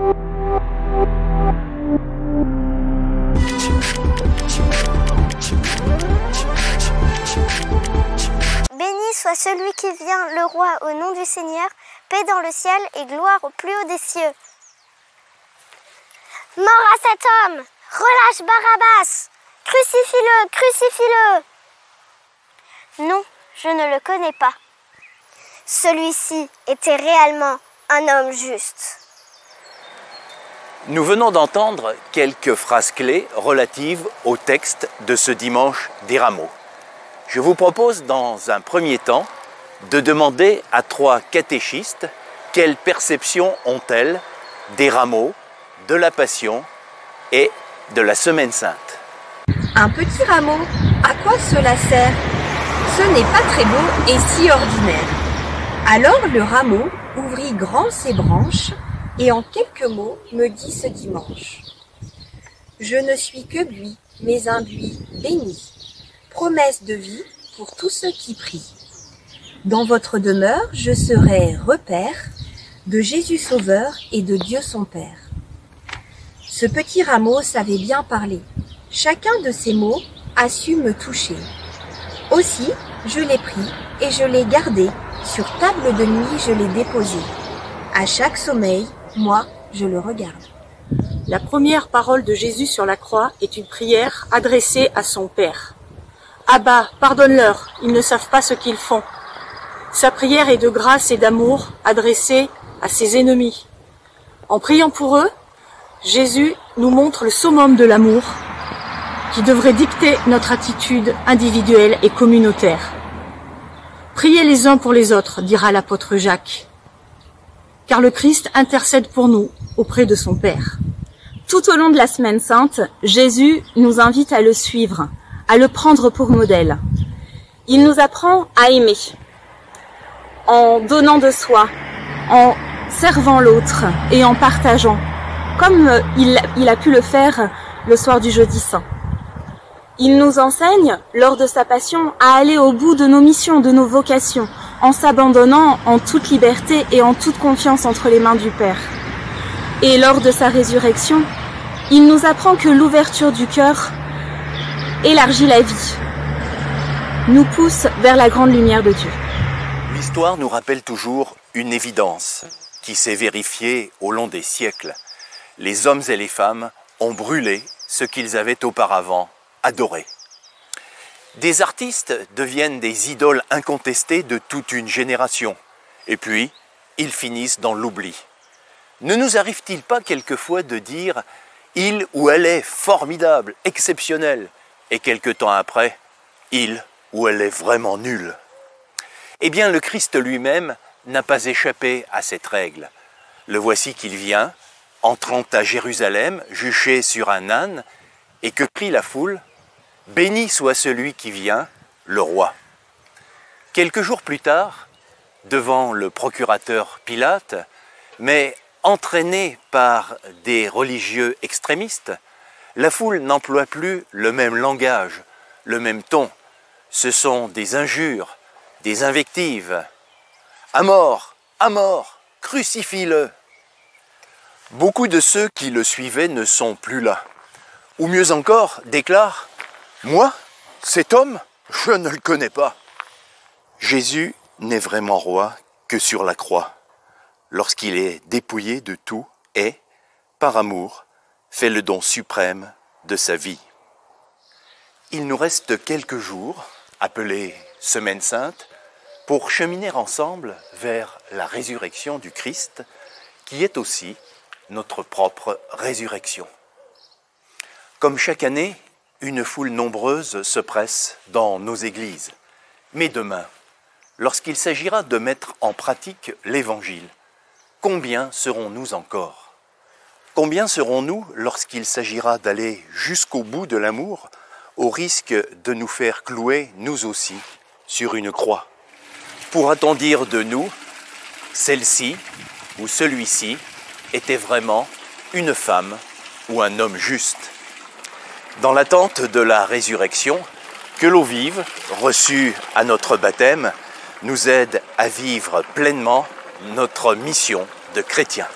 Béni soit celui qui vient, le roi, au nom du Seigneur, paix dans le ciel et gloire au plus haut des cieux. Mort à cet homme! Relâche Barabbas! Crucifie-le! Crucifie-le! Non, je ne le connais pas. Celui-ci était réellement un homme juste. Nous venons d'entendre quelques phrases clés relatives au texte de ce dimanche des Rameaux. Je vous propose dans un premier temps de demander à 3 catéchistes quelle perception ont-elles des rameaux, de la Passion et de la Semaine Sainte. Un petit rameau, à quoi cela sert? Ce n'est pas très beau et si ordinaire. Alors le rameau ouvrit grand ses branches et en quelques mots me dit ce dimanche: je ne suis que buis, mais un buis béni, promesse de vie pour tous ceux qui prient. Dans votre demeure, je serai repère de Jésus Sauveur et de Dieu son Père. Ce petit rameau savait bien parler. Chacun de ces mots a su me toucher. Aussi, je l'ai pris et je l'ai gardé. Sur table de nuit, je l'ai déposé. À chaque sommeil, moi, je le regarde. La première parole de Jésus sur la croix est une prière adressée à son Père. Abba, pardonne-leur, ils ne savent pas ce qu'ils font. Sa prière est de grâce et d'amour adressée à ses ennemis. En priant pour eux, Jésus nous montre le summum de l'amour qui devrait dicter notre attitude individuelle et communautaire. Priez les uns pour les autres, dira l'apôtre Jacques, car le Christ intercède pour nous auprès de son Père. Tout au long de la Semaine Sainte, Jésus nous invite à le suivre, à le prendre pour modèle. Il nous apprend à aimer, en donnant de soi, en servant l'autre et en partageant, comme il a pu le faire le soir du Jeudi Saint. Il nous enseigne, lors de sa Passion, à aller au bout de nos missions, de nos vocations, en s'abandonnant en toute liberté et en toute confiance entre les mains du Père. Et lors de sa résurrection, il nous apprend que l'ouverture du cœur élargit la vie, nous pousse vers la grande lumière de Dieu. L'histoire nous rappelle toujours une évidence qui s'est vérifiée au long des siècles. Les hommes et les femmes ont brûlé ce qu'ils avaient auparavant adoré. Des artistes deviennent des idoles incontestées de toute une génération, et puis ils finissent dans l'oubli. Ne nous arrive-t-il pas quelquefois de dire « il ou elle est formidable, exceptionnel » et quelque temps après « il ou elle est vraiment nulle ». Eh bien, le Christ lui-même n'a pas échappé à cette règle. Le voici qu'il vient, entrant à Jérusalem, juché sur un âne, et que crie la foule: « Béni soit celui qui vient, le roi ». Quelques jours plus tard, devant le procurateur Pilate, mais entraîné par des religieux extrémistes, la foule n'emploie plus le même langage, le même ton. Ce sont des injures, des invectives. « À mort, crucifie-le » Beaucoup de ceux qui le suivaient ne sont plus là. Ou mieux encore, déclarent « Moi, cet homme, je ne le connais pas ». Jésus n'est vraiment roi que sur la croix, lorsqu'il est dépouillé de tout et, par amour, fait le don suprême de sa vie. Il nous reste quelques jours, appelés Semaine Sainte, pour cheminer ensemble vers la résurrection du Christ, qui est aussi notre propre résurrection. Comme chaque année, une foule nombreuse se presse dans nos églises. Mais demain, lorsqu'il s'agira de mettre en pratique l'Évangile, combien serons-nous encore? Combien serons-nous lorsqu'il s'agira d'aller jusqu'au bout de l'amour, au risque de nous faire clouer, nous aussi, sur une croix? Pourra-t-on dire de nous, celle-ci ou celui-ci était vraiment une femme ou un homme juste? Dans l'attente de la résurrection, que l'eau vive, reçue à notre baptême, nous aide à vivre pleinement notre mission de chrétien.